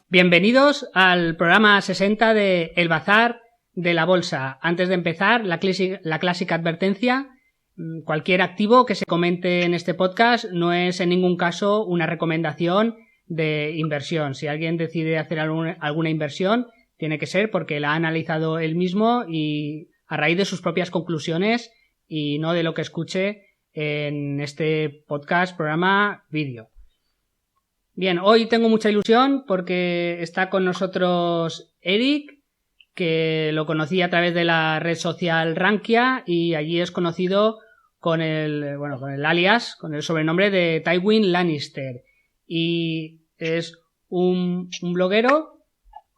Bienvenidos al programa 60 de El Bazar de la Bolsa. Antes de empezar, la clásica advertencia: cualquier activo que se comente en este podcast no es en ningún caso una recomendación de inversión. Si alguien decide hacer alguna inversión, tiene que ser porque la ha analizado él mismo y a raíz de sus propias conclusiones y no de lo que escuche en este podcast, programa, vídeo. Bien, hoy tengo mucha ilusión porque está con nosotros Eric, que lo conocí a través de la red social Rankia y allí es conocido con el alias, con el sobrenombre de Tywin Lannister. Y es un bloguero,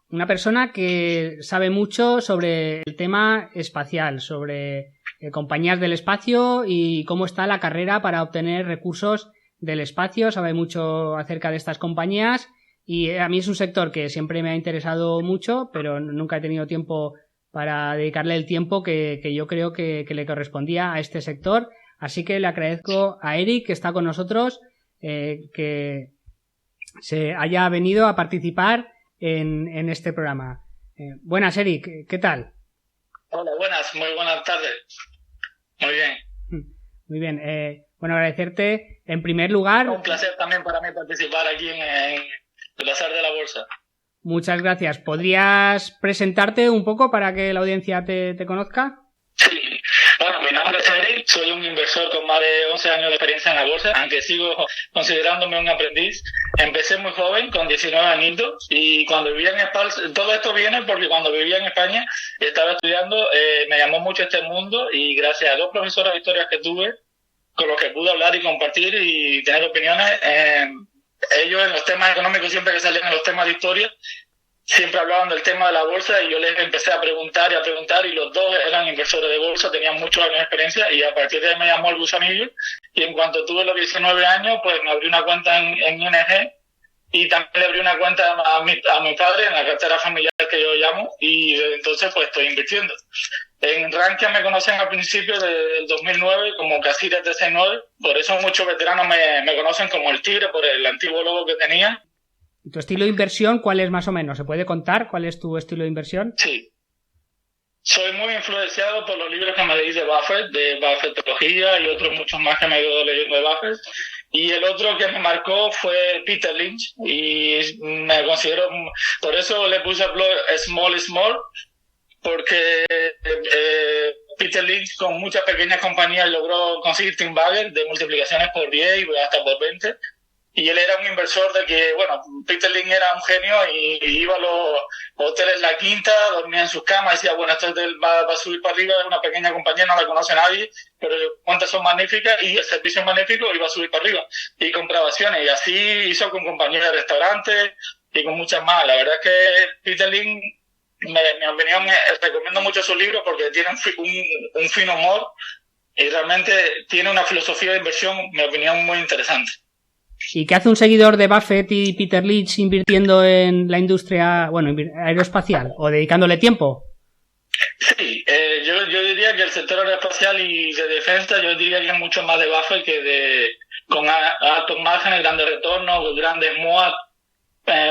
una persona que sabe mucho sobre el tema espacial, sobre compañías del espacio y cómo está la carrera para obtener recursos del espacio. Sabe mucho acerca de estas compañías y a mí es un sector que siempre me ha interesado mucho, pero nunca he tenido tiempo para dedicarle el tiempo que yo creo que le correspondía a este sector. Así que le agradezco a Eric, que está con nosotros, que se haya venido a participar en este programa. Buenas, Eric, ¿qué tal? Hola, muy buenas tardes. Muy bien. Muy bien. Bueno, agradecerte en primer lugar. Un placer también para mí participar aquí en el Bazar de la Bolsa. Muchas gracias. ¿Podrías presentarte un poco para que la audiencia te conozca? Sí. Bueno, mi nombre es Eric, soy un inversor con más de 11 años de experiencia en la bolsa, aunque sigo considerándome un aprendiz. Empecé muy joven, con 19 añitos, y cuando vivía en España, todo esto viene porque cuando vivía en España, estaba estudiando, me llamó mucho este mundo, y gracias a dos profesores de historia que tuve, con los que pude hablar y compartir y tener opiniones, ellos en los temas económicos, siempre que salían en los temas de historia, siempre hablaban del tema de la bolsa y yo les empecé a preguntar y los dos eran inversores de bolsa, tenían muchos años de experiencia y a partir de ahí me llamó el gusanillo y en cuanto tuve los 19 años pues me abrí una cuenta en ING y también le abrí una cuenta a mi padre en la cartera familiar que yo llamo y desde entonces pues estoy invirtiendo. En Rankia me conocen al principio del 2009 como Casilla 369, por eso muchos veteranos me conocen como el Tigre por el antiguo logo que tenía. ¿Tu estilo de inversión cuál es más o menos? ¿Se puede contar cuál es tu estilo de inversión? Sí. Soy muy influenciado por los libros que me leí de Buffettología y otros muchos más que me he ido leyendo de Buffett. Y el otro que me marcó fue Peter Lynch y me considero, por eso le puse el blog Small, porque Peter Lynch con muchas pequeñas compañías logró conseguir team bagger de multiplicaciones por 10 y hasta por 20. Y él era un inversor de que, Peter Lynch era un genio y iba a los hoteles La Quinta, dormía en sus camas, decía, este hotel va a subir para arriba, es una pequeña compañía, no la conoce nadie, pero las cuentas son magníficas y el servicio es magnífico y va a subir para arriba. Y compraba acciones, y así hizo con compañías de restaurantes y con muchas más. La verdad es que Peter Lynch, mi opinión, recomiendo mucho sus libros porque tiene un fino humor y realmente tiene una filosofía de inversión, mi opinión, muy interesante. ¿Y qué hace un seguidor de Buffett y Peter Lynch invirtiendo en la industria, aeroespacial o dedicándole tiempo? Sí, yo diría que el sector aeroespacial y de defensa, yo diría que es mucho más de Buffett que con altos márgenes, grandes retornos, grandes MOAT,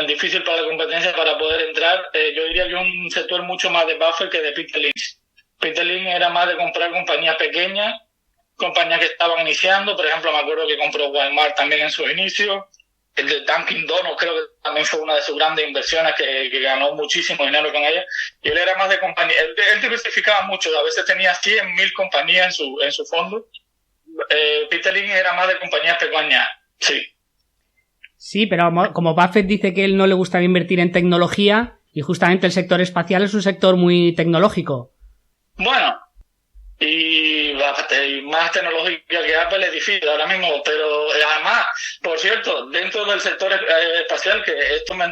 difícil para la competencia para poder entrar. Yo diría que es un sector mucho más de Buffett que de Peter Lynch. Peter Lynch era más de comprar compañías pequeñas, compañías que estaban iniciando, por ejemplo, me acuerdo que compró Walmart también en sus inicios, el de Dunkin' Donuts creo que también fue una de sus grandes inversiones que ganó muchísimo dinero con ella, y él era más de compañía, él diversificaba mucho, a veces tenía 100,000 compañías en su fondo. Peter Lynch era más de compañías pequeñas, sí. Sí, pero como Buffett dice que él no le gusta invertir en tecnología, y justamente el sector espacial es un sector muy tecnológico. Bueno, y más tecnológica que Apple es difícil ahora mismo, pero además, por cierto, dentro del sector espacial, que esto me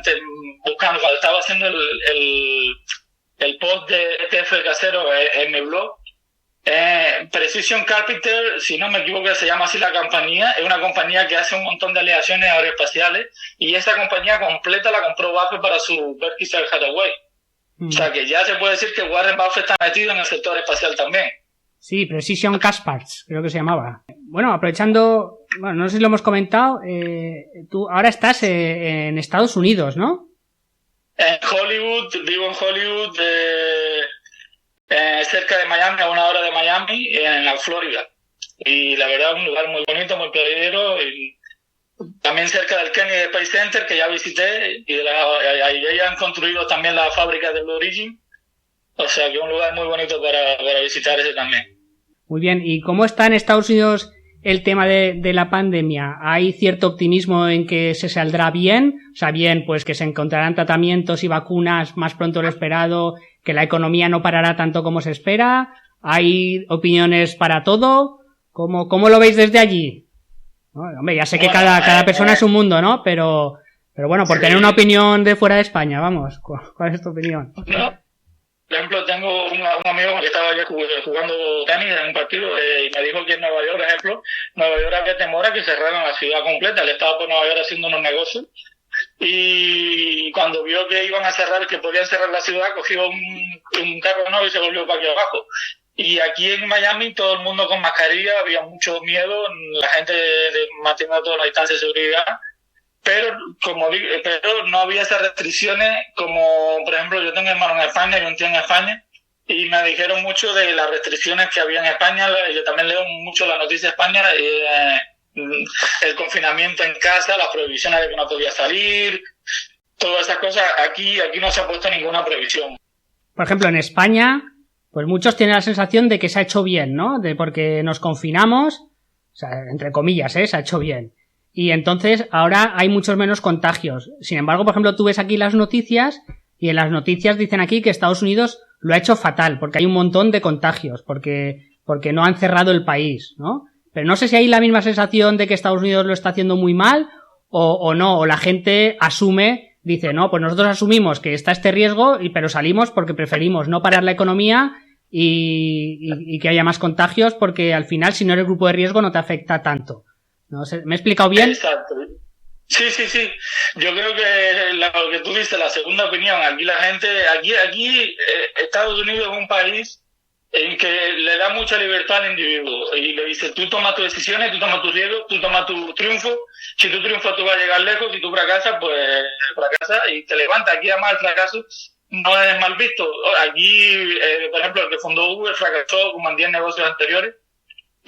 buscando cuando estaba haciendo el post de ETF casero en mi blog, Precision Carpenter, si no me equivoco se llama así la compañía, es una compañía que hace un montón de aleaciones aeroespaciales y esa compañía completa la compró Buffett para su Berkshire Hathaway. O sea que ya se puede decir que Warren Buffett está metido en el sector espacial también. Sí, Precision Castparts, creo que se llamaba. Bueno, aprovechando, no sé si lo hemos comentado, tú ahora estás en Estados Unidos, ¿no? En Hollywood, vivo en Hollywood, cerca de Miami, a 1 hora de Miami, en la Florida. Y la verdad es un lugar muy bonito, muy playero, y también cerca del Kennedy Space Center, que ya visité, y ahí han construido también la fábrica de Blue Origin. O sea que es un lugar muy bonito para visitar ese también. Muy bien, ¿y cómo está en Estados Unidos el tema de la pandemia? ¿Hay cierto optimismo en que se saldrá bien? O sea, bien, pues que se encontrarán tratamientos y vacunas más pronto de lo esperado, que la economía no parará tanto como se espera. ¿Hay opiniones para todo? ¿Cómo lo veis desde allí? ¿No? Hombre, ya sé que cada persona es un mundo, ¿no? Pero bueno, por tener una opinión de fuera de España, vamos, ¿cuál es tu opinión? No. Por ejemplo, tengo un amigo que estaba ayer jugando tenis en un partido y me dijo que en Nueva York, por ejemplo, Nueva York había temor a que cerraran la ciudad completa. Él estaba por Nueva York haciendo unos negocios y cuando vio que iban a cerrar, que podían cerrar la ciudad, cogió un carro nuevo y se volvió para aquí abajo. Y aquí en Miami todo el mundo con mascarilla, había mucho miedo, la gente manteniendo toda la distancia de seguridad. Pero no había esas restricciones como, por ejemplo, yo tengo hermano en España, yo entiendo en España, y me dijeron mucho de las restricciones que había en España. Yo también leo mucho la noticia de España, el confinamiento en casa, las prohibiciones de que no podía salir, todas esas cosas. Aquí no se ha puesto ninguna prohibición. Por ejemplo, en España, pues muchos tienen la sensación de que se ha hecho bien, ¿no? Porque nos confinamos, o sea, entre comillas, se ha hecho bien. Y entonces ahora hay muchos menos contagios. Sin embargo, por ejemplo, tú ves aquí las noticias y en las noticias dicen aquí que Estados Unidos lo ha hecho fatal porque hay un montón de contagios, porque no han cerrado el país, ¿no? Pero no sé si hay la misma sensación de que Estados Unidos lo está haciendo muy mal o no, o la gente asume, dice, no, pues nosotros asumimos que está este riesgo, pero salimos porque preferimos no parar la economía y que haya más contagios porque al final si no eres grupo de riesgo no te afecta tanto. No sé, ¿me he explicado bien? Exacto. Sí. Yo creo que lo que tú dices, la segunda opinión, aquí la gente, Estados Unidos es un país en que le da mucha libertad al individuo y le dice, tú tomas tus decisiones, tú tomas tus riesgos, tú tomas tu triunfo. Si tú triunfas, tú vas a llegar lejos. Si tú fracasas, pues fracasas y te levantas. Aquí además el fracaso no es mal visto. Aquí, por ejemplo, el que fundó Uber fracasó como en 10 negocios anteriores.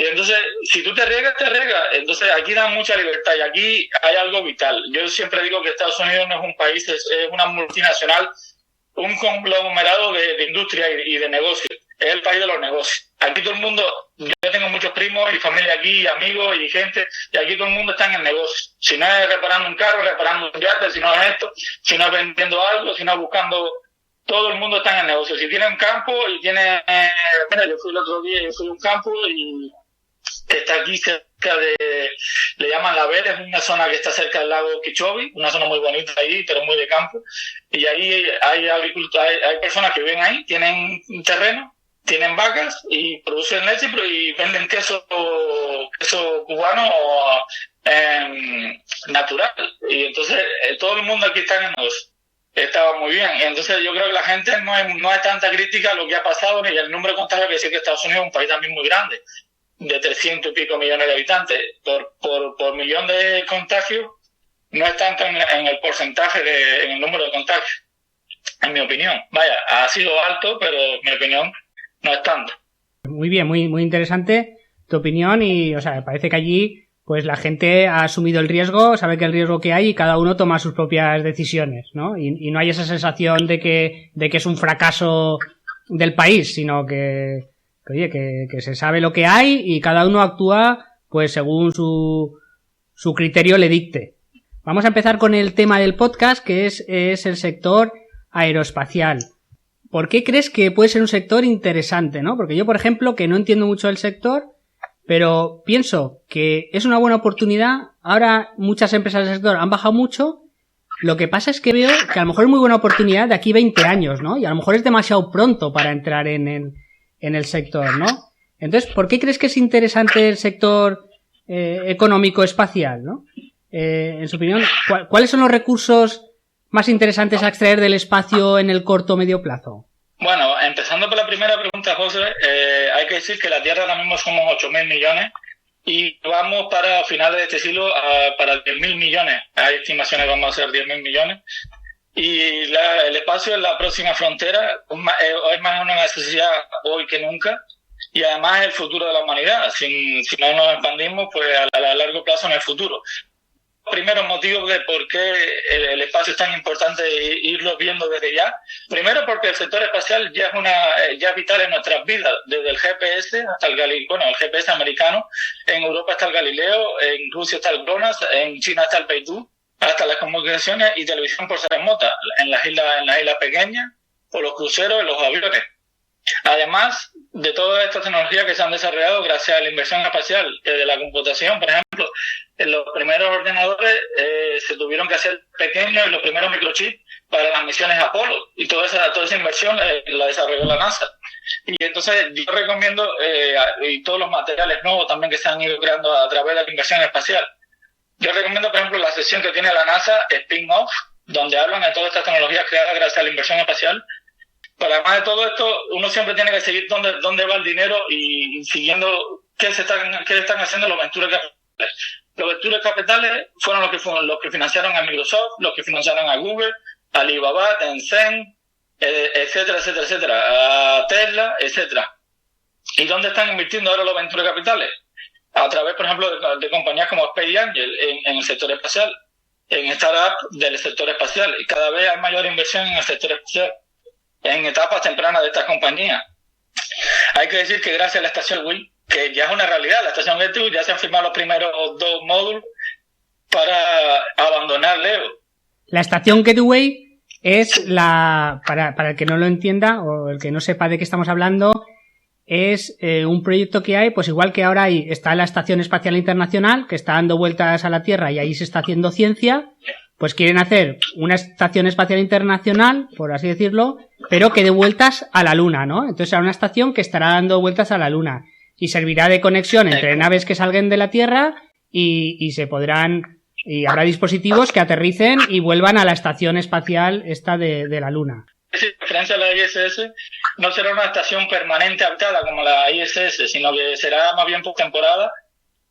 Y entonces, si tú te arriesgas, te arriesgas. Entonces, aquí dan mucha libertad y aquí hay algo vital. Yo siempre digo que Estados Unidos no es un país, es una multinacional, un conglomerado de industria y de negocios. Es el país de los negocios. Aquí todo el mundo, yo tengo muchos primos y familia aquí, amigos y gente, y aquí todo el mundo está en el negocio. Si no es reparando un carro, reparando un yate, si no es esto, si no es vendiendo algo, si no es buscando... Todo el mundo está en el negocio. Si tiene un campo y tiene... mira, yo fui el otro día, yo fui a un campo y... que está aquí cerca le llaman La Vela, es una zona que está cerca del lago Okeechobee, una zona muy bonita ahí, pero muy de campo, y ahí hay agricultores, hay personas que viven ahí, tienen un terreno, tienen vacas y producen leche y venden queso cubano natural, y entonces todo el mundo aquí está en el negocio. Estaba muy bien, y entonces yo creo que la gente no hay tanta crítica a lo que ha pasado ni el número de contagios, que decir que Estados Unidos es un país también muy grande, de 300 y pico millones de habitantes. Por millón de contagios no es tanto en el porcentaje, en el número de contagios, en mi opinión. Vaya, ha sido alto, pero en mi opinión no es tanto. Muy bien, muy, muy interesante tu opinión y, o sea, me parece que allí pues la gente ha asumido el riesgo, sabe que el riesgo que hay y cada uno toma sus propias decisiones, ¿no? Y no hay esa sensación de que es un fracaso del país, sino que se sabe lo que hay y cada uno actúa pues según su criterio le dicte. Vamos a empezar con el tema del podcast, que es el sector aeroespacial. ¿Por qué crees que puede ser un sector interesante, no? Porque yo, por ejemplo, que no entiendo mucho del sector, pero pienso que es una buena oportunidad. Ahora muchas empresas del sector han bajado mucho. Lo que pasa es que veo que a lo mejor es muy buena oportunidad de aquí 20 años, ¿no? Y a lo mejor es demasiado pronto para entrar en el sector, ¿no? Entonces, ¿por qué crees que es interesante el sector económico espacial, ¿no? En su opinión, ¿cuáles son los recursos más interesantes a extraer del espacio en el corto o medio plazo? Bueno, empezando por la primera pregunta, José, hay que decir que la Tierra ahora mismo somos 8.000 millones y vamos para finales de este siglo para 10.000 millones. Hay estimaciones que vamos a ser 10.000 millones. Y el espacio es la próxima frontera, es más una necesidad hoy que nunca, y además es el futuro de la humanidad. Si no nos expandimos, pues a largo plazo en el futuro. Primero motivo de por qué el espacio es tan importante irlo viendo desde ya. Primero porque el sector espacial ya es vital en nuestras vidas, desde el GPS hasta el GPS americano, en Europa está el Galileo, en Rusia está el GLONASS, en China está el Beidou, hasta las comunicaciones y televisión por remota, en las islas pequeñas, o los cruceros, los aviones. Además de todas estas tecnologías que se han desarrollado gracias a la inversión espacial, desde la computación, por ejemplo, en los primeros ordenadores se tuvieron que hacer pequeños, los primeros microchips para las misiones Apolo, y toda esa inversión la desarrolló la NASA. Y entonces yo recomiendo, y todos los materiales nuevos también que se han ido creando a través de la inversión espacial. Yo recomiendo, por ejemplo, la sección que tiene la NASA, Spin-Off, donde hablan de todas estas tecnologías creadas gracias a la inversión espacial. Pero además de todo esto, uno siempre tiene que seguir dónde va el dinero y siguiendo qué están haciendo los ventures capitales. Los ventures capitales fueron los que financiaron a Microsoft, los que financiaron a Google, a Alibaba, Tencent, etcétera, etcétera, etcétera, a Tesla, etcétera. ¿Y dónde están invirtiendo ahora los ventures capitales? A través, por ejemplo, de compañías como Space Angel en el sector espacial, en startups del sector espacial, y cada vez hay mayor inversión en el sector espacial, en etapas tempranas de estas compañías. Hay que decir que gracias a la estación Gateway, que ya es una realidad, la estación Gateway, ya se han firmado los primeros 2 módulos para abandonar Leo. La estación Gateway es para el que no lo entienda o el que no sepa de qué estamos hablando, es un proyecto que hay, pues igual que ahora está la Estación Espacial Internacional, que está dando vueltas a la Tierra y ahí se está haciendo ciencia, pues quieren hacer una Estación Espacial Internacional, por así decirlo, pero que dé vueltas a la Luna, ¿no? Entonces será una estación que estará dando vueltas a la Luna y servirá de conexión entre naves que salgan de la Tierra y habrá dispositivos que aterricen y vuelvan a la Estación Espacial esta de la Luna. A diferencia de la ISS, no será una estación permanente habitada como la ISS, sino que será más bien por temporada.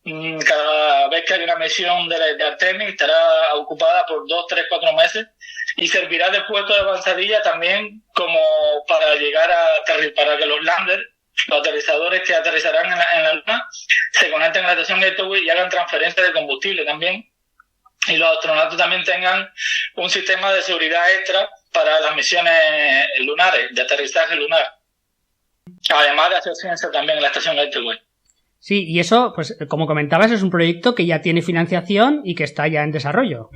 Cada vez que haya una misión de Artemis estará ocupada por 2, 3, 4 meses y servirá de puesto de avanzadilla también como para llegar para que los landers, los aterrizadores que aterrizarán en la Luna, se conecten a la estación Gateway y hagan transferencia de combustible también. Y los astronautas también tengan un sistema de seguridad extra para las misiones lunares, de aterrizaje lunar. Además de hacer ciencia también en la estación Gateway. Sí, y eso, pues como comentabas, es un proyecto que ya tiene financiación y que está ya en desarrollo.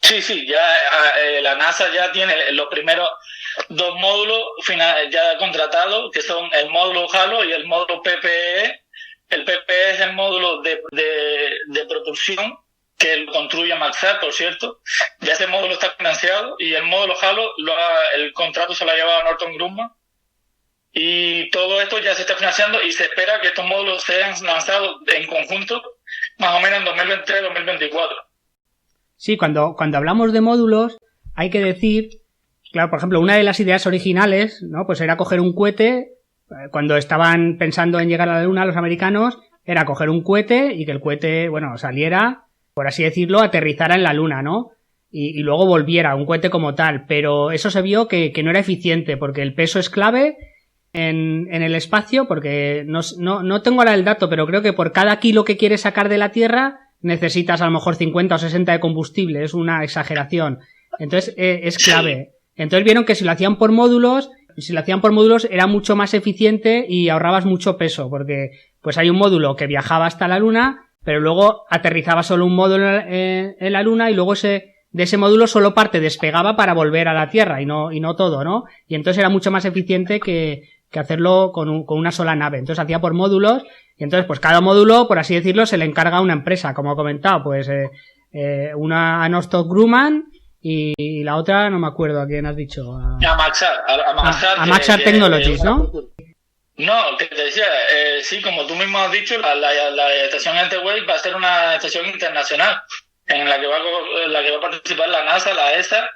Sí, ya la NASA ya tiene los primeros 2 módulos ya contratados, que son el módulo HALO y el módulo PPE. El PPE es el módulo de propulsión, que lo construye Maxar, por cierto. Ya ese módulo está financiado y el módulo HALO, el contrato se lo ha llevado a Northrop Grumman. Y todo esto ya se está financiando y se espera que estos módulos sean lanzados en conjunto más o menos en 2023-2024. Sí, cuando hablamos de módulos hay que decir, claro, por ejemplo, una de las ideas originales, ¿no? Pues era coger un cohete, cuando estaban pensando en llegar a la Luna los americanos, era coger un cohete y que el cohete, bueno, saliera, por así decirlo, aterrizara en la Luna, ¿no? Y luego volviera, un cohete como tal, pero eso se vio que no era eficiente porque el peso es clave en el espacio, porque no tengo ahora el dato, pero creo que por cada kilo que quieres sacar de la Tierra necesitas a lo mejor 50 o 60 de combustible, es una exageración. Entonces es clave. Entonces vieron que si lo hacían por módulos era mucho más eficiente y ahorrabas mucho peso, porque pues hay un módulo que viajaba hasta la Luna, pero luego aterrizaba solo un módulo en la Luna y luego de ese módulo solo parte despegaba para volver a la Tierra y no todo, ¿no? Y entonces era mucho más eficiente que hacerlo con una sola nave. Entonces hacía por módulos y entonces pues cada módulo, por así decirlo, se le encarga a una empresa, como he comentado, pues una a Northrop Grumman y la otra no me acuerdo a quién has dicho. A Maxar Technologies, ¿no? No, que te decía, sí, como tú mismo has dicho, la estación Gateway va a ser una estación internacional en la que va a participar la NASA, la ESA,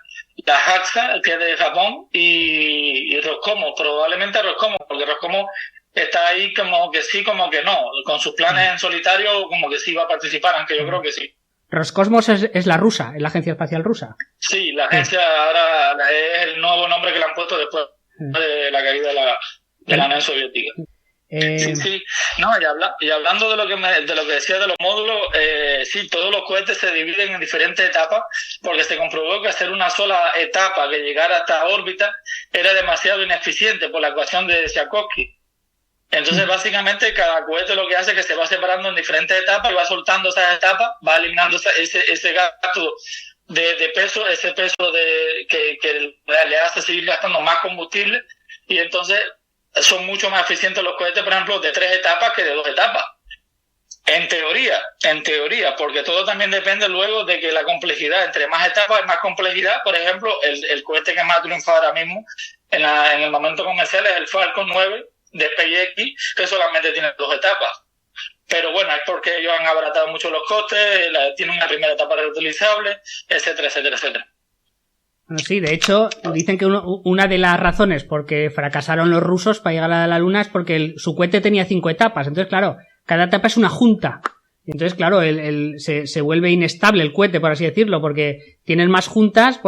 la JAXA, que es de Japón, y Roscosmos, probablemente Roscosmos, porque Roscosmos está ahí como que sí, como que no, con sus planes en solitario, como que sí va a participar, aunque yo creo que sí. Roscosmos es la rusa, es la agencia espacial rusa. Sí, la agencia ahora es el nuevo nombre que le han puesto después de la caída de la Unión Soviética. Sí. No, y hablando de lo que decía de los módulos, sí, todos los cohetes se dividen en diferentes etapas, porque se comprobó que hacer una sola etapa que llegara hasta órbita era demasiado ineficiente por la ecuación de Tsiolkovsky. Entonces, básicamente, cada cohete lo que hace es que se va separando en diferentes etapas y va soltando esas etapas, va eliminando ese gasto de peso, ese peso que le hace seguir gastando más combustible, y entonces son mucho más eficientes los cohetes, por ejemplo, de 3 etapas que de 2 etapas. En teoría, porque todo también depende luego de que la complejidad, entre más etapas hay más complejidad. Por ejemplo, el cohete que más triunfa ahora mismo en el momento comercial es el Falcon 9 de SpaceX, que solamente tiene 2 etapas. Pero bueno, es porque ellos han abaratado mucho los costes, tienen una primera etapa reutilizable, etcétera, etcétera, etcétera. Bueno, sí, de hecho, dicen que una de las razones por que fracasaron los rusos para llegar a la Luna es porque su cohete tenía 5 etapas. Entonces, claro, cada etapa es una junta. Entonces, claro, se vuelve inestable el cohete, por así decirlo, porque tienen más juntas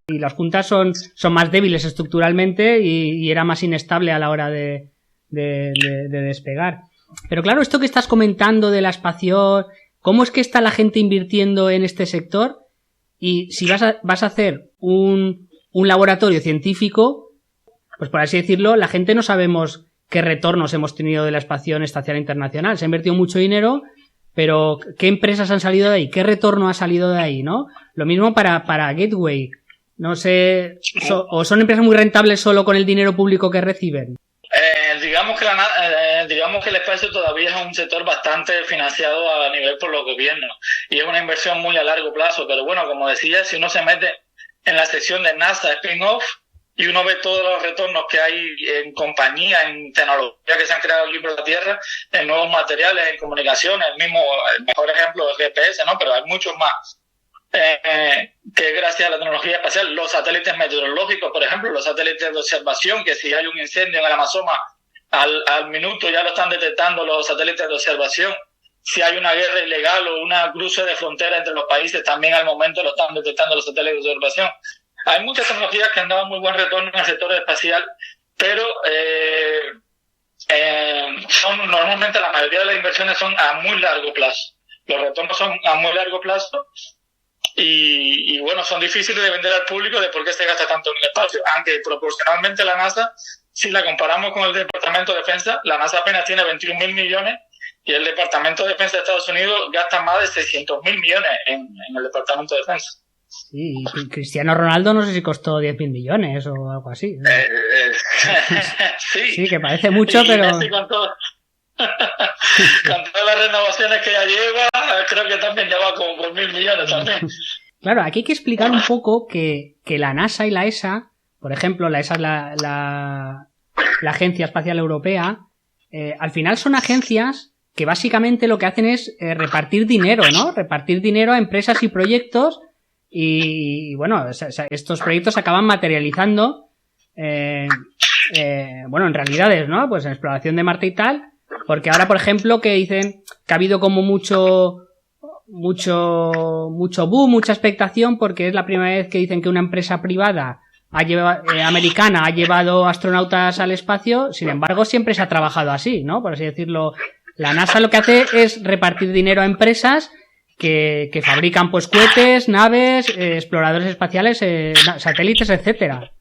y las juntas son más débiles estructuralmente y era más inestable a la hora de despegar. Pero claro, esto que estás comentando de la espación, ¿cómo es que está la gente invirtiendo en este sector? Y si vas a hacer un laboratorio científico, pues por así decirlo, la gente no sabemos qué retornos hemos tenido de la Estación Espacial Internacional. Se ha invertido mucho dinero, pero ¿qué empresas han salido de ahí? ¿Qué retorno ha salido de ahí, no? Lo mismo para Gateway. No sé, o son empresas muy rentables solo con el dinero público que reciben. Digamos que el espacio todavía es un sector bastante financiado a nivel por los gobiernos y es una inversión muy a largo plazo, pero bueno, como decía, si uno se mete en la sección de NASA spin-off y uno ve todos los retornos que hay en compañías, en tecnología que se han creado aquí por la Tierra, en nuevos materiales, en comunicaciones, el mejor ejemplo es GPS, ¿no? Pero hay muchos más. Que gracias a la tecnología espacial, los satélites meteorológicos, por ejemplo, los satélites de observación, que si hay un incendio en el Amazonas, al minuto ya lo están detectando los satélites de observación. Si hay una guerra ilegal o una cruce de frontera entre los países, también al momento lo están detectando los satélites de observación. Hay muchas tecnologías que han dado muy buen retorno en el sector espacial, pero normalmente la mayoría de las inversiones son a muy largo plazo. Los retornos son a muy largo plazo y bueno, son difíciles de vender al público de por qué se gasta tanto en el espacio, aunque proporcionalmente la NASA, si la comparamos con el Departamento de Defensa, la NASA apenas tiene 21.000 millones y el Departamento de Defensa de Estados Unidos gasta más de 600.000 millones en el Departamento de Defensa. Sí, y Cristiano Ronaldo no sé si costó 10.000 millones o algo así, ¿no? Sí, que parece mucho, pero... Messi con todas las renovaciones que ya lleva, creo que también ya va como por 1.000 millones también. Claro, aquí hay que explicar un poco que la NASA y la ESA, por ejemplo, la ESA es la Agencia Espacial Europea, al final son agencias que básicamente lo que hacen es repartir dinero, ¿no? Repartir dinero a empresas y proyectos y bueno, estos proyectos se acaban materializando bueno, en realidades, ¿no? Pues en exploración de Marte y tal, porque ahora, por ejemplo, que dicen que ha habido como mucho boom, mucha expectación, porque es la primera vez que dicen que una empresa privada americana ha llevado astronautas al espacio. Sin embargo, siempre se ha trabajado así, ¿no? Por así decirlo. La NASA lo que hace es repartir dinero a empresas que fabrican pues cohetes, naves, exploradores espaciales, satélites, etcétera.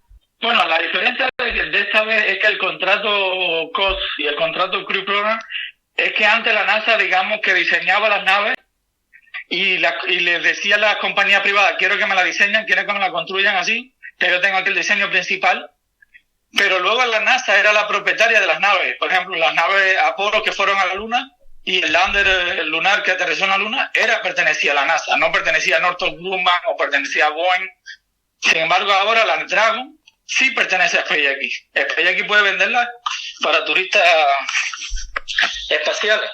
Bueno, la diferencia de esta vez es que el contrato COS y el contrato Crew Program es que antes la NASA, digamos, que diseñaba las naves y les decía a la compañía privada, quiero que me la diseñen, quiero que me la construyan así, que yo tengo aquí el diseño principal, pero luego la NASA era la propietaria de las naves. Por ejemplo, las naves Apolo que fueron a la Luna y el lander lunar que aterrizó en la Luna pertenecía a la NASA, no pertenecía a Northrop Grumman o pertenecía a Boeing. Sin embargo, ahora la Dragon sí pertenece a SpaceX. SpaceX puede venderla para turistas espaciales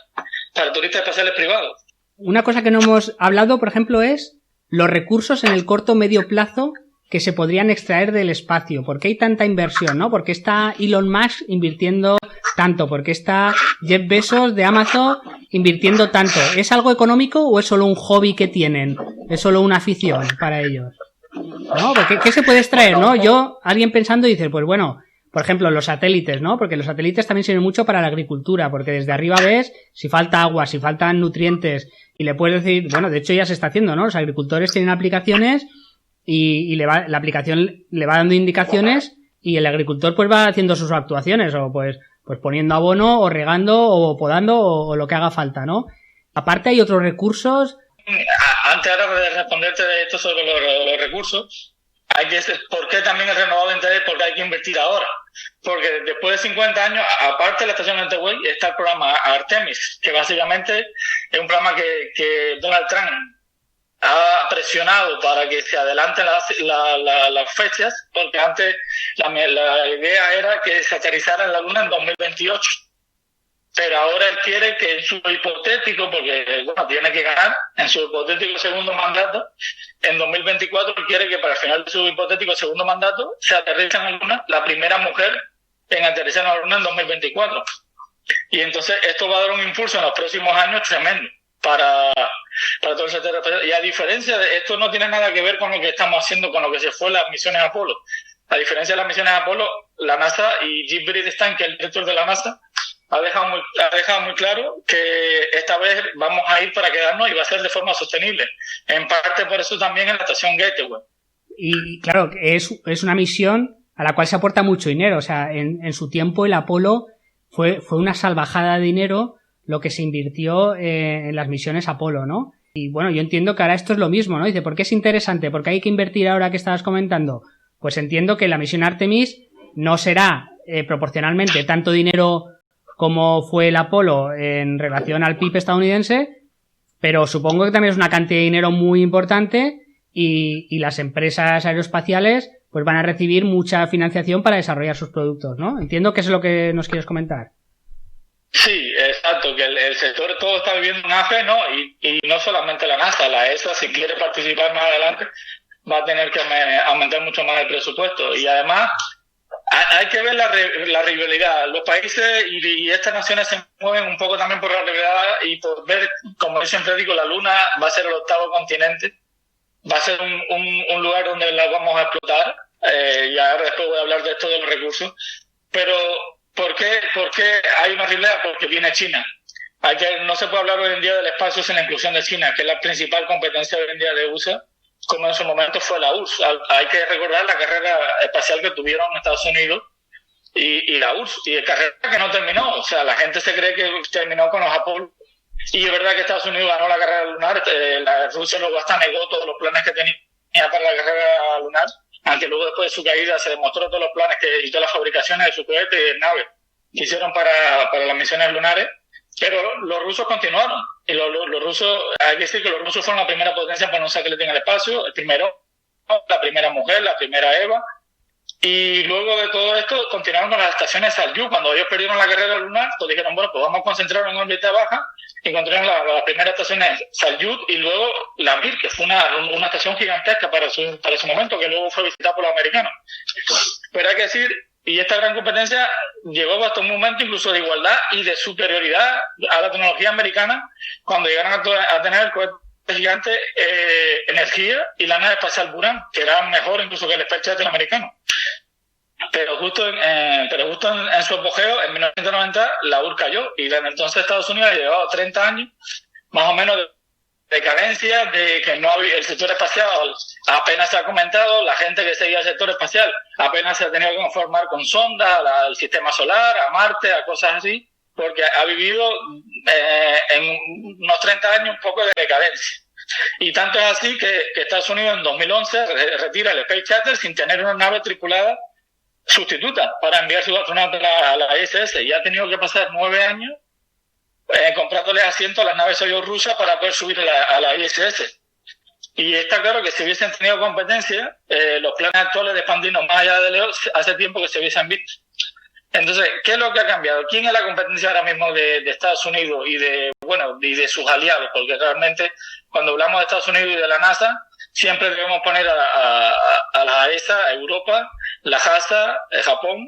privados. Una cosa que no hemos hablado, por ejemplo, es los recursos en el corto medio plazo que se podrían extraer del espacio. ¿Por qué hay tanta inversión, no? ¿Por qué está Elon Musk invirtiendo tanto? ¿Por qué está Jeff Bezos de Amazon invirtiendo tanto? ¿Es algo económico o es solo un hobby que tienen? ¿Es solo una afición para ellos? ¿No? Porque, ¿qué se puede extraer, no? Alguien pensando dice, pues bueno, por ejemplo, los satélites, ¿no? Porque los satélites también sirven mucho para la agricultura, porque desde arriba ves si falta agua, si faltan nutrientes, y le puedes decir, bueno, de hecho ya se está haciendo, ¿no? Los agricultores tienen aplicaciones y la aplicación le va dando indicaciones y el agricultor pues va haciendo sus actuaciones, o pues poniendo abono, o regando, o podando, o lo que haga falta, ¿no? Aparte hay otros recursos. Antes ahora de responderte de esto sobre los recursos, ¿por qué también el renovado de interés? Porque hay que invertir ahora. Porque después de 50 años, aparte de la estación de Antewey, está el programa Artemis, que básicamente es un programa que Donald Trump ha presionado para que se adelanten las fechas, porque antes la idea era que se aterrizara en la Luna en 2028. Pero ahora él quiere que en su hipotético, porque bueno, tiene que ganar, en su hipotético segundo mandato, en 2024 él quiere que para el final de su hipotético segundo mandato se aterrice en la Luna la primera mujer en aterrizar en la Luna en 2024. Y entonces esto va a dar un impulso en los próximos años tremendo para todo el sector. Y a diferencia de esto, no tiene nada que ver con lo que estamos haciendo, con lo que se fue las misiones Apolo. A diferencia de las misiones Apolo, la NASA y Jim Bridenstine, que es el director de la NASA, ha dejado muy claro que esta vez vamos a ir para quedarnos y va a ser de forma sostenible. En parte por eso también en la estación Gateway. Y claro, es una misión a la cual se aporta mucho dinero. O sea, en su tiempo el Apolo fue una salvajada de dinero lo que se invirtió en las misiones Apolo, ¿no? Y bueno, yo entiendo que ahora esto es lo mismo, ¿no? Dice, ¿por qué es interesante? ¿Por qué hay que invertir ahora que estabas comentando? Pues entiendo que la misión Artemis no será proporcionalmente tanto dinero como fue el Apolo en relación al PIB estadounidense, pero supongo que también es una cantidad de dinero muy importante y las empresas aeroespaciales pues van a recibir mucha financiación para desarrollar sus productos, ¿no? Entiendo que eso es lo que nos quieres comentar. Sí, exacto, que el sector todo está viviendo un auge, ¿no? Y no solamente la NASA, la ESA, si quiere participar más adelante, va a tener que aumentar mucho más el presupuesto. Y además, hay que ver la rivalidad. Los países y estas naciones se mueven un poco también por la rivalidad y por ver, como yo siempre digo, la Luna va a ser el 8º continente, va a ser un lugar donde la vamos a explotar. Y ahora después voy a hablar de esto de los recursos. Pero, ¿por qué hay una rivalidad? Porque viene China. No se puede hablar hoy en día del espacio sin la inclusión de China, que es la principal competencia hoy en día de USA, como en su momento fue la URSS. Hay que recordar la carrera espacial que tuvieron en Estados Unidos y la URSS, y carrera que no terminó. O sea, la gente se cree que terminó con los Apolo, y es verdad que Estados Unidos ganó la carrera lunar. Rusia luego hasta negó todos los planes que tenía para la carrera lunar, aunque luego después de su caída se demostró todos los planes y todas las fabricaciones de su cohete y de naves que hicieron para las misiones lunares. Pero los rusos continuaron, y los rusos, hay que decir que los rusos fueron la primera potencia para un satélite en el espacio, la primera mujer, la primera Eva, y luego de todo esto continuaron con las estaciones Salyut. Cuando ellos perdieron la carrera lunar, pues dijeron, bueno, pues vamos a concentrarnos en órbita baja, y encontraron las primeras estaciones Salyut y luego la Mir, que fue una estación gigantesca para su momento, que luego fue visitada por los americanos. Pero hay que decir, y esta gran competencia llegó hasta un momento incluso de igualdad y de superioridad a la tecnología americana, cuando llegaron a tener el cohete gigante energía y la nave espacial Buran, que era mejor incluso que el Space Shuttle americano. Pero justo en su apogeo, en 1990, la URSS cayó, y desde entonces Estados Unidos ha llevado 30 años, más o menos, de decadencia, de que no había, el sector espacial apenas se ha comentado, la gente que seguía el sector espacial apenas se ha tenido que conformar con sondas al sistema solar, a Marte, a cosas así, porque ha vivido en unos 30 años un poco de decadencia. Y tanto es así que Estados Unidos en 2011 retira el Space Shuttle sin tener una nave tripulada sustituta para enviar sus astronautas a la ISS, y ha tenido que pasar 9 años comprándoles asientos a las naves Soyuz rusas para poder subir a la ISS. Y está claro que si hubiesen tenido competencia, los planes actuales de expandirnos más allá de Leo hace tiempo que se hubiesen visto. Entonces, ¿qué es lo que ha cambiado? ¿Quién es la competencia ahora mismo de Estados Unidos y de sus aliados? Porque realmente cuando hablamos de Estados Unidos y de la NASA, siempre debemos poner a la ESA, a Europa, la JAXA, Japón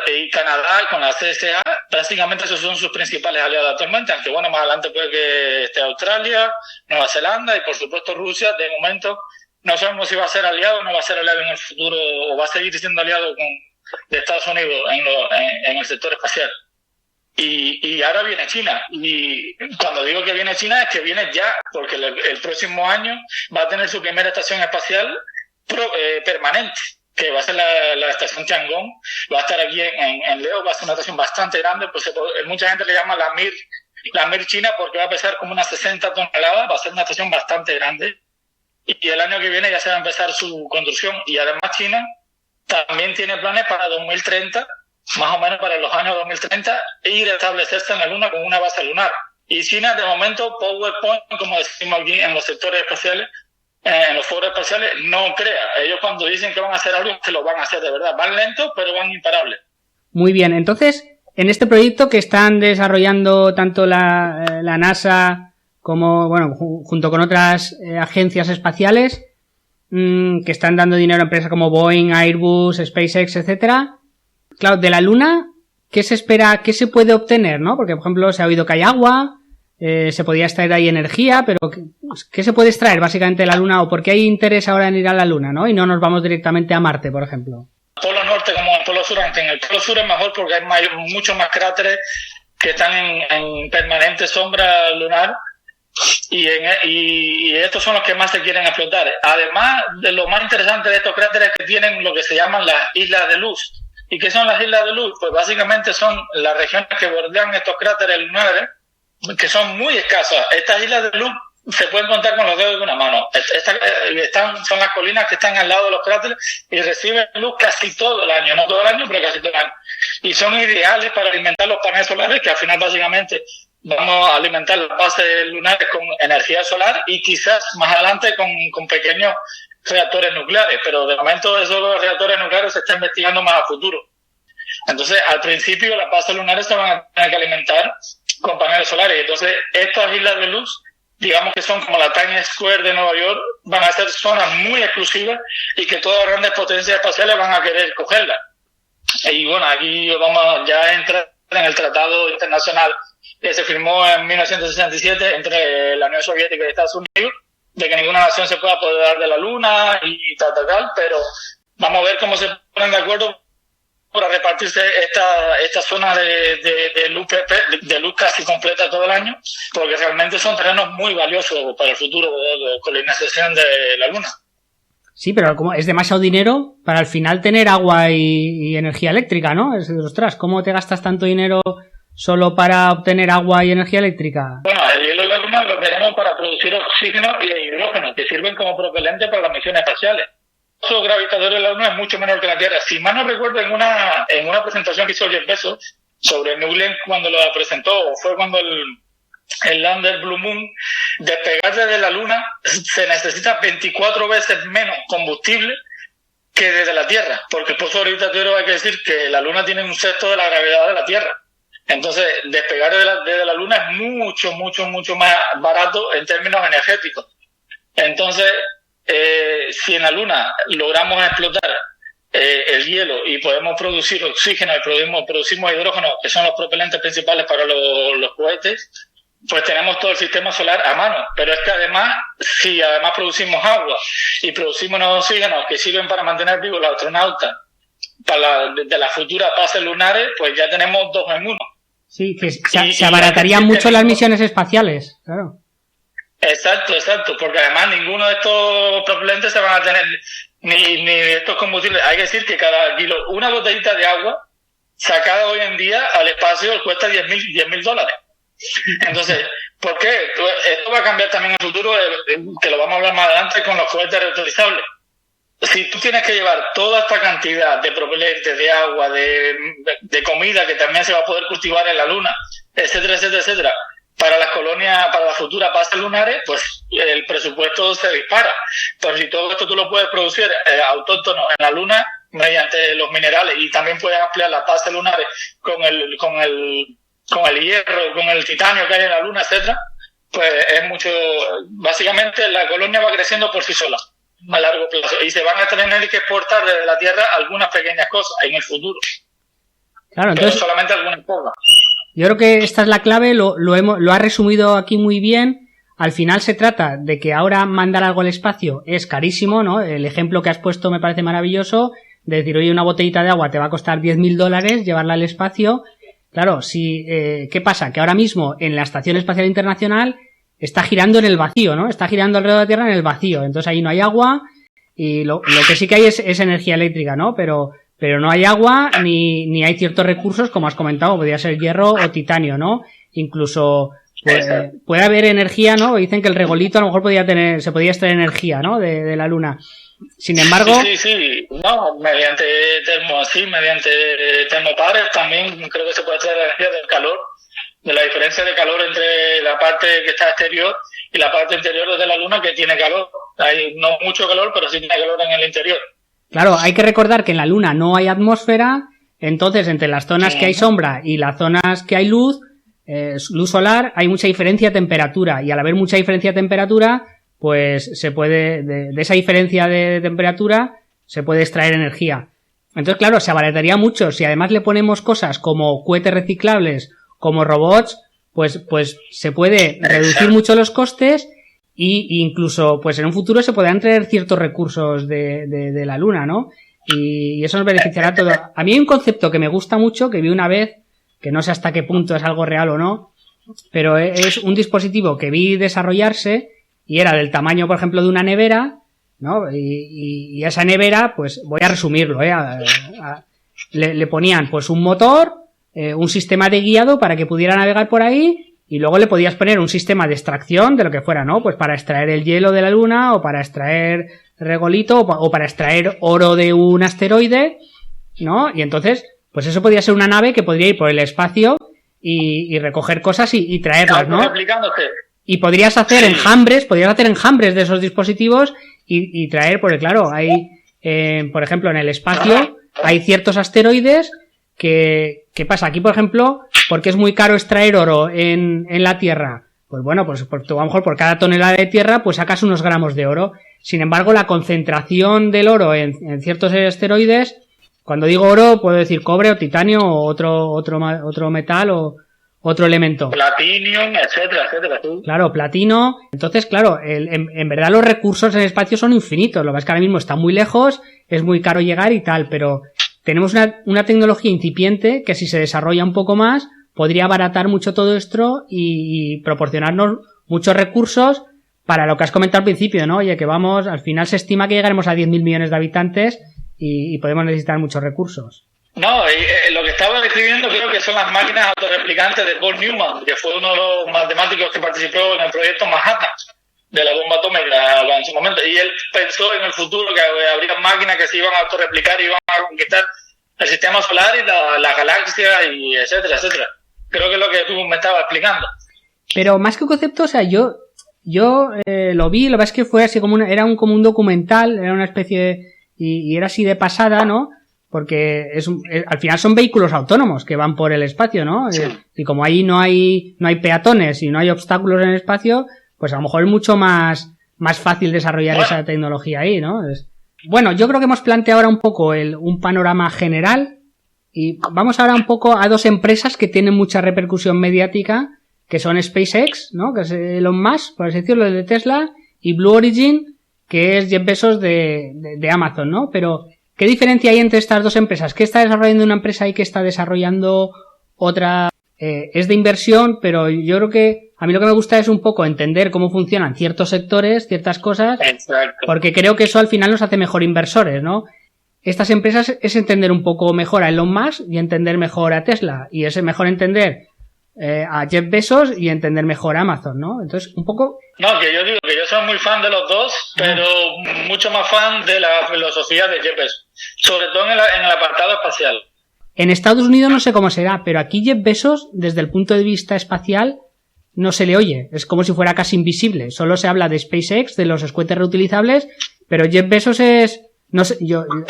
y Canadá con la CSA, prácticamente esos son sus principales aliados actualmente, aunque bueno, más adelante puede que esté Australia, Nueva Zelanda y por supuesto Rusia. De momento no sabemos si va a ser aliado o no va a ser aliado en el futuro, o va a seguir siendo aliado de Estados Unidos en el sector espacial. Y ahora viene China, y cuando digo que viene China es que viene ya, porque el próximo año va a tener su primera estación espacial permanente, que va a ser la estación Tiangong. Va a estar aquí en Leo, va a ser una estación bastante grande, pues mucha gente le llama la Mir China porque va a pesar como unas 60 toneladas, va a ser una estación bastante grande, y el año que viene ya se va a empezar su construcción. Y además China también tiene planes para 2030, más o menos para los años 2030, ir a establecerse en la Luna con una base lunar. Y China, de momento, PowerPoint, como decimos aquí en los sectores espaciales, en los foros espaciales, no crea. Ellos cuando dicen que van a hacer algo, que lo van a hacer de verdad. Van lentos, pero van imparables. Muy bien, entonces, en este proyecto que están desarrollando tanto la NASA como, bueno, junto con otras agencias espaciales, que están dando dinero a empresas como Boeing, Airbus, SpaceX, etcétera. Claro, de la Luna, ¿qué se espera, qué se puede obtener, no? Porque, por ejemplo, se ha oído que hay agua, se podría extraer ahí energía, pero ¿qué se puede extraer básicamente de la Luna? ¿O por qué hay interés ahora en ir a la Luna, no? Y no nos vamos directamente a Marte, por ejemplo. Polo Norte como el Polo Sur, aunque en el Polo Sur es mejor porque hay muchos más cráteres que están en permanente sombra lunar, y estos son los que más se quieren explotar. Además, de lo más interesante de estos cráteres es que tienen lo que se llaman las islas de luz. ¿Y qué son las islas de luz? Pues básicamente son las regiones que bordean estos cráteres lunares, que son muy escasas. Estas islas de luz se pueden contar con los dedos de una mano. Son las colinas que están al lado de los cráteres y reciben luz casi todo el año, no todo el año, pero casi todo el año. Y son ideales para alimentar los paneles solares, que al final básicamente vamos a alimentar las bases lunares con energía solar y quizás más adelante con pequeños reactores nucleares, pero de momento esos los reactores nucleares se están investigando más a futuro. Entonces, al principio las bases lunares se van a tener que alimentar con paneles solares. Entonces, estas islas de luz, digamos que son como la Times Square de Nueva York, van a ser zonas muy exclusivas y que todas las grandes potencias espaciales van a querer cogerlas. Y bueno, aquí vamos ya a entrar en el tratado internacional que se firmó en 1967 entre la Unión Soviética y Estados Unidos, de que ninguna nación se pueda apoderar de la Luna y tal, pero vamos a ver cómo se ponen de acuerdo para repartirse esta zona de luz casi completa todo el año, porque realmente son terrenos muy valiosos para el futuro de colonización de la Luna. Sí, pero como es demasiado dinero para al final tener agua y energía eléctrica, ¿no? Ostras, ¿cómo te gastas tanto dinero solo para obtener agua y energía eléctrica? Bueno, el hielo de la Luna lo tenemos para producir oxígeno y hidrógeno, que sirven como propelente para las misiones espaciales. El peso gravitatorio de la Luna es mucho menor que la Tierra. Si mal no recuerdo, en una presentación que hizo Jeff Bezos sobre New Glenn, cuando lo presentó, fue cuando el lander Blue Moon, despegar desde la Luna se necesita 24 veces menos combustible que desde la Tierra, porque el peso gravitatorio, hay que decir que la Luna tiene un sexto de la gravedad de la Tierra. Entonces, despegar desde la Luna es mucho más barato en términos energéticos. Entonces, si en la Luna logramos explotar el hielo y podemos producir oxígeno y producimos hidrógeno, que son los propelentes principales para los cohetes, pues tenemos todo el sistema solar a mano. Pero es que además, si además producimos agua y producimos unos oxígenos que sirven para mantener vivos los astronautas de las futuras bases lunares, pues ya tenemos 2 en 1. Sí, que se abaratarían mucho las misiones espaciales, claro. Exacto, porque además ninguno de estos propelentes se van a tener, ni estos combustibles. Hay que decir que cada kilo, una botellita de agua sacada hoy en día al espacio cuesta $10,000. Entonces, ¿por qué? Esto va a cambiar también en el futuro, que lo vamos a hablar más adelante con los cohetes reutilizables. Si tú tienes que llevar toda esta cantidad de propelentes, de agua, de comida que también se va a poder cultivar en la Luna, etcétera, para las colonias, para las futuras bases lunares, pues el presupuesto se dispara. Pero si todo esto tú lo puedes producir autóctono en la Luna mediante los minerales, y también puedes ampliar las bases lunares con el hierro, con el titanio que hay en la Luna, etcétera, pues es mucho. Básicamente la colonia va creciendo por sí sola a largo plazo, y se van a tener que exportar desde la Tierra algunas pequeñas cosas en el futuro. Claro, entonces, pero solamente algunas pocas. Yo creo que esta es la clave, lo ha resumido aquí muy bien. Al final se trata de que ahora mandar algo al espacio es carísimo, ¿no? El ejemplo que has puesto me parece maravilloso, de decir, oye, una botellita de agua te va a costar $10.000 llevarla al espacio. Claro, ¿qué pasa? Que ahora mismo en la Estación Espacial Internacional está girando en el vacío, ¿no? Está girando alrededor de la Tierra en el vacío. Entonces ahí no hay agua y lo que sí que hay es energía eléctrica, ¿no? Pero no hay agua ni hay ciertos recursos, como has comentado, podría ser hierro o titanio, ¿no? Incluso puede haber energía, ¿no? Dicen que el regolito a lo mejor se podía extraer energía, ¿no? De la Luna. Sin embargo... Sí. No, mediante termopares también creo que se puede extraer energía del calor, de la diferencia de calor entre la parte que está exterior y la parte interior de la Luna que tiene calor. Hay no mucho calor, pero sí tiene calor en el interior. Claro, hay que recordar que en la Luna no hay atmósfera, entonces entre las zonas que hay sombra y las zonas que hay luz solar, hay mucha diferencia de temperatura, y al haber mucha diferencia de temperatura, pues se puede, de esa diferencia de temperatura, se puede extraer energía. Entonces, claro, se abarataría mucho. Si además le ponemos cosas como cohetes reciclables, como robots, pues se puede reducir mucho los costes. Y incluso, pues en un futuro se podrán traer ciertos recursos de la Luna, ¿no? Y eso nos beneficiará a todos. A mí hay un concepto que me gusta mucho, que vi una vez, que no sé hasta qué punto es algo real o no, pero es un dispositivo que vi desarrollarse y era del tamaño, por ejemplo, de una nevera, ¿no? Y a esa nevera, pues voy a resumirlo, le ponían pues un motor, un sistema de guiado para que pudiera navegar por ahí. Y luego le podías poner un sistema de extracción de lo que fuera, ¿no? Pues para extraer el hielo de la Luna, o para extraer regolito, o para extraer oro de un asteroide, ¿no? Y entonces, pues eso podría ser una nave que podría ir por el espacio y recoger cosas y traerlas, ¿no? Y podrías hacer enjambres de esos dispositivos y traer, porque claro, hay, por ejemplo, en el espacio hay ciertos asteroides ¿qué pasa? Aquí, por ejemplo, porque es muy caro extraer oro en la Tierra. Pues bueno, pues a lo mejor por cada tonelada de tierra, pues sacas unos gramos de oro. Sin embargo, la concentración del oro en ciertos asteroides, cuando digo oro, puedo decir cobre o titanio o otro metal o otro elemento. Platinum, etcétera. Claro, platino. Entonces, claro, en verdad los recursos en el espacio son infinitos. Lo que pasa es que ahora mismo está muy lejos, es muy caro llegar y tal, pero tenemos una tecnología incipiente que si se desarrolla un poco más podría abaratar mucho todo esto y proporcionarnos muchos recursos para lo que has comentado al principio, ¿no? Oye, que al final se estima que llegaremos a 10.000 millones de habitantes y podemos necesitar muchos recursos. No, lo que estaba describiendo creo que son las máquinas autorreplicantes de Paul Newman, que fue uno de los matemáticos que participó en el proyecto Manhattan de la bomba atómica en su momento, y él pensó en el futuro que habría máquinas que se iban a autorreplicar y iban a conquistar el sistema solar y la galaxia y etcétera. Creo que es lo que tú me estabas explicando. Pero más que un concepto, o sea, yo lo vi, lo que es que fue así como como un documental, era una especie y era así de pasada, ¿no? Porque al final son vehículos autónomos que van por el espacio, ¿no? Sí. Y como ahí no hay peatones y no hay obstáculos en el espacio, pues a lo mejor es mucho más fácil desarrollar esa tecnología ahí, ¿no? Bueno, yo creo que hemos planteado ahora un poco un panorama general y vamos ahora un poco a dos empresas que tienen mucha repercusión mediática, que son SpaceX, ¿no? Que es Elon Musk, por así decirlo, de Tesla, y Blue Origin, que es Jeff Bezos de Amazon, ¿no? Pero ¿qué diferencia hay entre estas dos empresas? ¿Qué está desarrollando una empresa y qué está desarrollando otra? Es de inversión, pero yo creo que a mí lo que me gusta es un poco entender cómo funcionan ciertos sectores, ciertas cosas. Exacto. Porque creo que eso al final nos hace mejor inversores, ¿no? Estas empresas es entender un poco mejor a Elon Musk y entender mejor a Tesla. Y es mejor entender a Jeff Bezos y entender mejor a Amazon, ¿no? Entonces, un poco... No, que yo digo que yo soy muy fan de los dos, pero mucho más fan de la filosofía de Jeff Bezos. Sobre todo en el apartado espacial. En Estados Unidos no sé cómo será, pero aquí Jeff Bezos, desde el punto de vista espacial, no se le oye. Es como si fuera casi invisible. Solo se habla de SpaceX, de los cohetes reutilizables, pero Jeff Bezos es... No sé,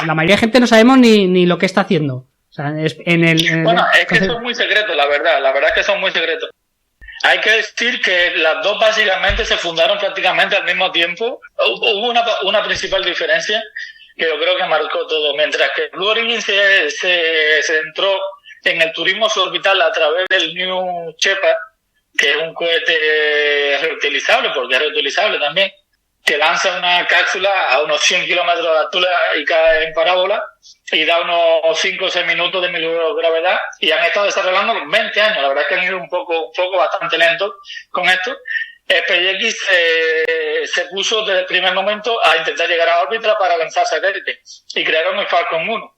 la mayoría de gente no sabemos ni lo que está haciendo. O sea, es que son muy secretos, la verdad es que son muy secretos. Hay que decir que las dos básicamente se fundaron prácticamente al mismo tiempo. Hubo una principal diferencia que yo creo que marcó todo. Mientras que Blue Origin se centró en el turismo suborbital a través del New Shepard, que es un cohete reutilizable, porque es reutilizable también, que lanza una cápsula a unos 100 kilómetros de altura y cae en parábola y da unos 5 o 6 minutos de miligravedad, y han estado desarrollando 20 años. La verdad es que han ido un poco bastante lento con esto. SpaceX se puso desde el primer momento a intentar llegar a órbita para lanzar satélites y crearon el Falcon 1.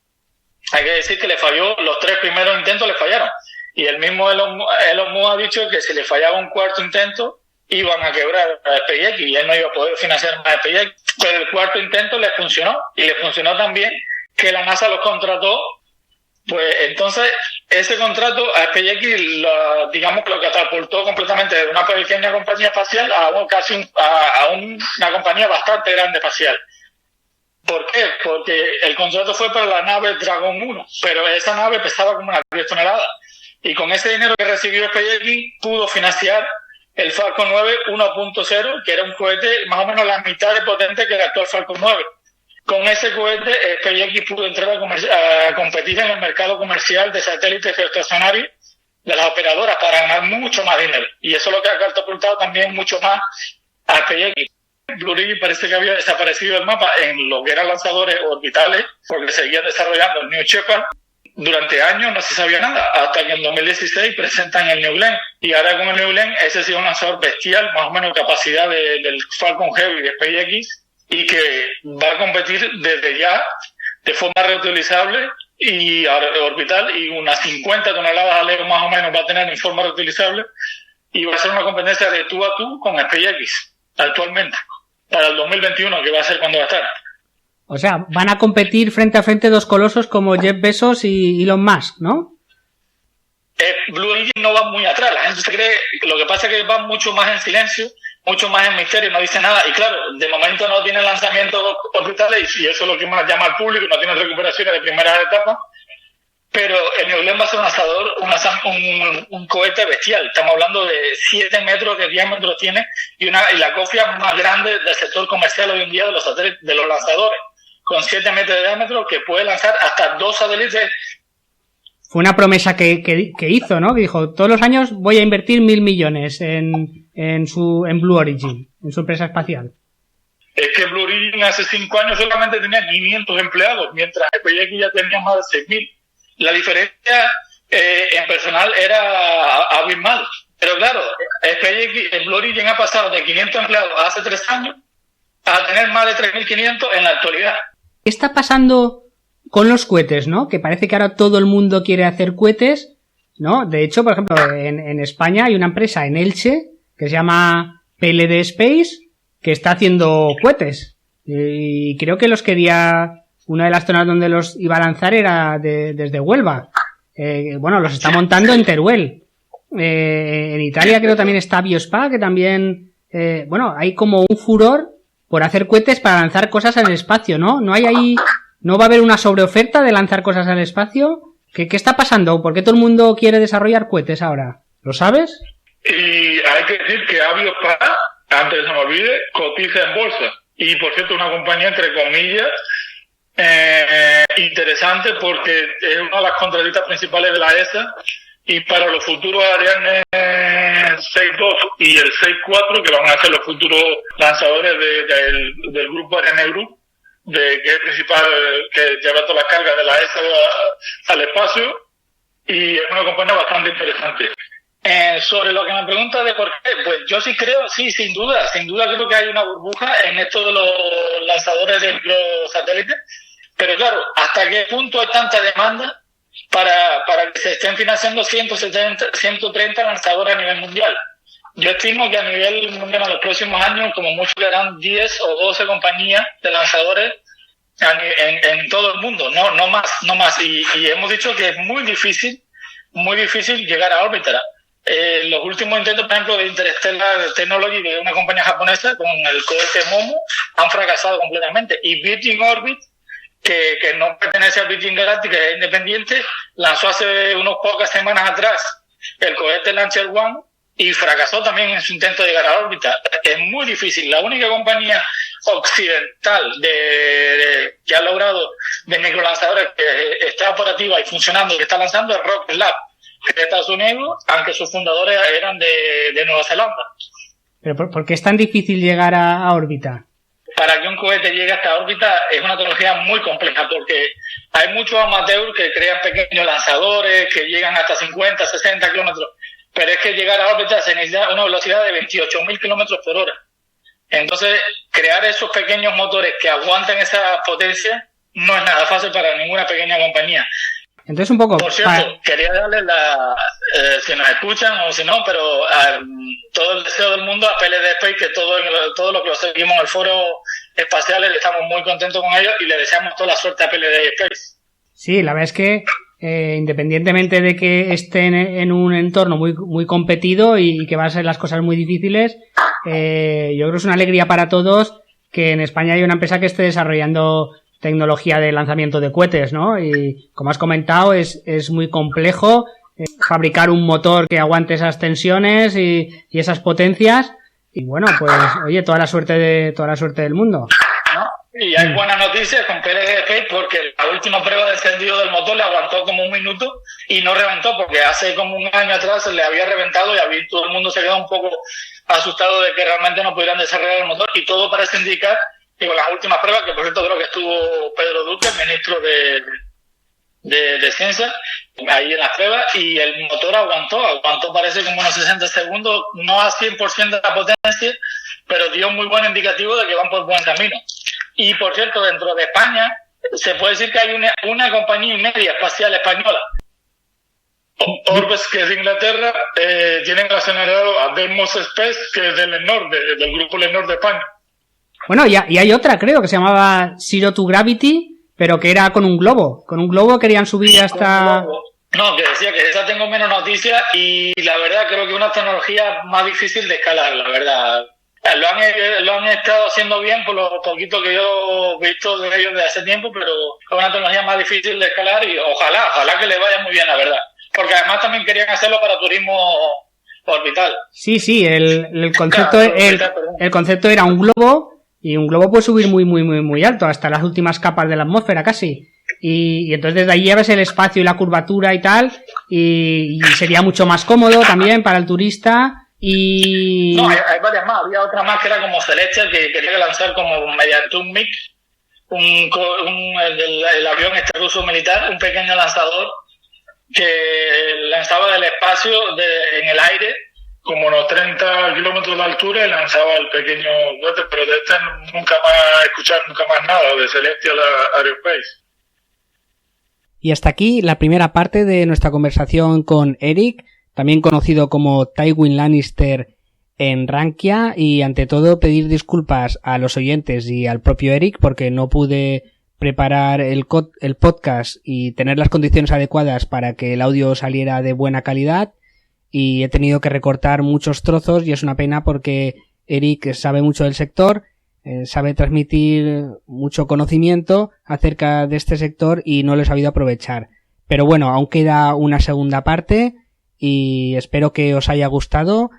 Hay que decir que le falló, los 3 primeros intentos le fallaron, y el mismo Elon Musk ha dicho que si le fallaba un cuarto intento iban a quebrar a SpaceX y él no iba a poder financiar más a SpaceX. Pero el cuarto intento le funcionó, y le funcionó también que la NASA los contrató. Pues entonces ese contrato a SpaceX digamos que lo catapultó completamente de una pequeña compañía espacial a una compañía bastante grande espacial. ¿Por qué? Porque el contrato fue para la nave Dragon 1, pero esa nave pesaba como unas 10 toneladas, y con ese dinero que recibió SpaceX pudo financiar el Falcon 9 1.0, que era un cohete más o menos la mitad de potente que el actual Falcon 9. Con ese cohete, SpaceX pudo entrar a competir en el mercado comercial de satélites geoestacionarios de las operadoras para ganar mucho más dinero. Y eso es lo que ha catapultado también mucho más a SpaceX. Blue Origin parece que había desaparecido del mapa en lo que eran lanzadores orbitales, porque seguían desarrollando el New Shepard. Durante años no se sabía nada, hasta que en 2016 presentan el New Glenn. Y ahora con el New Glenn, ese ha sido un lanzador bestial, más o menos capacidad del Falcon Heavy de SpaceX, y que va a competir desde ya de forma reutilizable y orbital, y unas 50 toneladas al más o menos va a tener en forma reutilizable, y va a ser una competencia de tú a tú con SpaceX actualmente, para el 2021, que va a ser cuando va a estar. O sea, van a competir frente a frente dos colosos como Jeff Bezos y Elon Musk, ¿no? Blue Origin no va muy atrás, la gente se cree, lo que pasa es que va mucho más en silencio, mucho más en misterio, no dice nada, y claro, de momento no tiene lanzamientos orbitales, y eso es lo que más llama al público, no tiene recuperaciones de primera etapa, pero el New Glenn va a ser un lanzador, un cohete bestial. Estamos hablando de 7 metros de diámetro tiene, y la cofia más grande del sector comercial hoy en día de los satélites, de los lanzadores, con 7 metros de diámetro, que puede lanzar hasta 2 satélites. Fue una promesa que hizo, ¿no? Que dijo, todos los años voy a invertir 1.000 millones en Blue Origin, en su empresa espacial. Es que Blue Origin hace 5 años solamente tenía 500 empleados, mientras SpaceX ya tenía más de 6.000. La diferencia en personal era abismal. Pero claro, SpaceX, Blue Origin ha pasado de 500 empleados hace 3 años a tener más de 3.500 en la actualidad. ¿Qué está pasando con los cohetes, no? Que parece que ahora todo el mundo quiere hacer cohetes, ¿no? De hecho, por ejemplo, en España hay una empresa en Elche que se llama PLD Space, que está haciendo cohetes. Y creo que los quería... Una de las zonas donde los iba a lanzar era desde Huelva. Bueno, los está montando en Teruel. En Italia creo también está Biospa, que también... bueno, hay como un furor por hacer cohetes para lanzar cosas en el espacio, ¿no? No va a haber una sobreoferta de lanzar cosas al espacio. ¿Qué está pasando? ¿Por qué todo el mundo quiere desarrollar cohetes ahora? ¿Lo sabes? Y hay que decir que Aviospa, antes de se me olvide, cotiza en bolsa. Y por cierto, una compañía entre comillas interesante, porque es una de las contratistas principales de la ESA, y para los futuros Ariane 6.2 y el 6.4, que van a ser los futuros lanzadores del grupo Ariane Group, que es el principal que lleva todas las cargas de la ESA al espacio, y es una compañía bastante interesante. Sobre lo que me pregunta de por qué, pues yo sí creo, sí, sin duda creo que hay una burbuja en esto de los lanzadores de microsatélites, pero claro, ¿hasta qué punto hay tanta demanda para que se estén financiando 130 lanzadores a nivel mundial? Yo estimo que a nivel mundial en los próximos años, como mucho, harán 10 o 12 compañías de lanzadores en todo el mundo, no más, y hemos dicho que es muy difícil llegar a órbita. Los últimos intentos, por ejemplo, de Interstellar Technology, de una compañía japonesa, con el cohete Momo, han fracasado completamente. Y Virgin Orbit, que no pertenece a Virgin Galactic, que es independiente, lanzó hace unas pocas semanas atrás el cohete Launcher One y fracasó también en su intento de llegar a órbita. Es muy difícil. La única compañía occidental que ha logrado de microlanzadores que está operativa y funcionando y que está lanzando es Rocket Lab de Estados Unidos, aunque sus fundadores eran de Nueva Zelanda. ¿Pero por qué es tan difícil llegar a órbita? Para que un cohete llegue a esta órbita es una tecnología muy compleja, porque hay muchos amateurs que crean pequeños lanzadores que llegan hasta 50, 60 kilómetros, pero es que llegar a órbita se necesita una velocidad de 28.000 kilómetros por hora. Entonces, crear esos pequeños motores que aguanten esa potencia no es nada fácil para ninguna pequeña compañía. Entonces, un poco... Por cierto, quería darle si nos escuchan o si no, pero todo el deseo del mundo a PLD Space, que todo lo que lo seguimos en el foro espacial, estamos muy contentos con ellos y le deseamos toda la suerte a PLD Space. Sí, la verdad es que independientemente de que estén en un entorno muy, muy competido y que van a ser las cosas muy difíciles, yo creo que es una alegría para todos que en España haya una empresa que esté desarrollando tecnología de lanzamiento de cohetes, ¿no? Y como has comentado, es muy complejo fabricar un motor que aguante esas tensiones y esas potencias. Y bueno, pues oye, toda la suerte del mundo. ¿No? Y hay buenas noticias con PLD Space, porque la última prueba de encendido del motor le aguantó como un minuto y no reventó, porque hace como un año atrás se le había reventado y todo el mundo se quedó un poco asustado de que realmente no pudieran desarrollar el motor, y todo parece indicar que con las últimas pruebas, que por cierto creo que estuvo Pedro Duque, el ministro de Ciencia, ahí en las pruebas, y el motor aguantó parece como unos 60 segundos, no a 100% de la potencia, pero dio un muy buen indicativo de que van por buen camino. Y por cierto, dentro de España se puede decir que hay una compañía y media espacial española, Orbes, que es de Inglaterra, tienen accionariado a Demos Space, que es del Lenor, del grupo Lenor de España. Bueno, y hay otra, creo, que se llamaba Zero to Gravity, pero que era con un globo. Con un globo querían subir hasta... No, que decía que esa tengo menos noticias, y la verdad creo que es una tecnología más difícil de escalar, la verdad. Lo han estado haciendo bien por lo poquito que yo he visto de ellos desde hace tiempo, pero es una tecnología más difícil de escalar y ojalá que le vaya muy bien, la verdad. Porque además también querían hacerlo para turismo orbital. Sí, el concepto, el concepto era un globo, y un globo puede subir muy, muy, muy, muy alto, hasta las últimas capas de la atmósfera casi. Y entonces desde ahí llevas el espacio y la curvatura y tal, y sería mucho más cómodo también para el turista. No, hay varias más. Había otra más que era como Celestial, que quería lanzar como mediante un MiG, el avión ruso militar, un pequeño lanzador que lanzaba del espacio en el aire como unos 30 kilómetros de altura, y lanzaba el pequeño cohete, pero de nunca más nada, de Celestial Aerospace. Y hasta aquí la primera parte de nuestra conversación con Eric, también conocido como Tywin Lannister en Rankia, y ante todo pedir disculpas a los oyentes y al propio Eric porque no pude preparar el podcast y tener las condiciones adecuadas para que el audio saliera de buena calidad, y he tenido que recortar muchos trozos, y es una pena porque Eric sabe mucho del sector, sabe transmitir mucho conocimiento acerca de este sector y no lo he sabido aprovechar. Pero bueno, aún queda una segunda parte y espero que os haya gustado.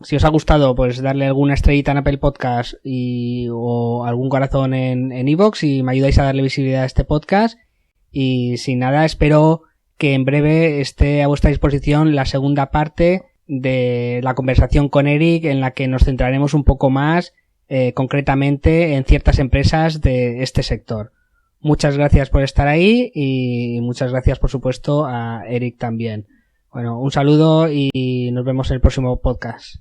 Si os ha gustado, pues darle alguna estrellita en Apple Podcast o algún corazón en iVoox, y me ayudáis a darle visibilidad a este podcast. Y sin nada, espero que en breve esté a vuestra disposición la segunda parte de la conversación con Eric, en la que nos centraremos un poco más concretamente en ciertas empresas de este sector. Muchas gracias por estar ahí, y muchas gracias por supuesto a Eric también. Bueno, un saludo y nos vemos en el próximo podcast.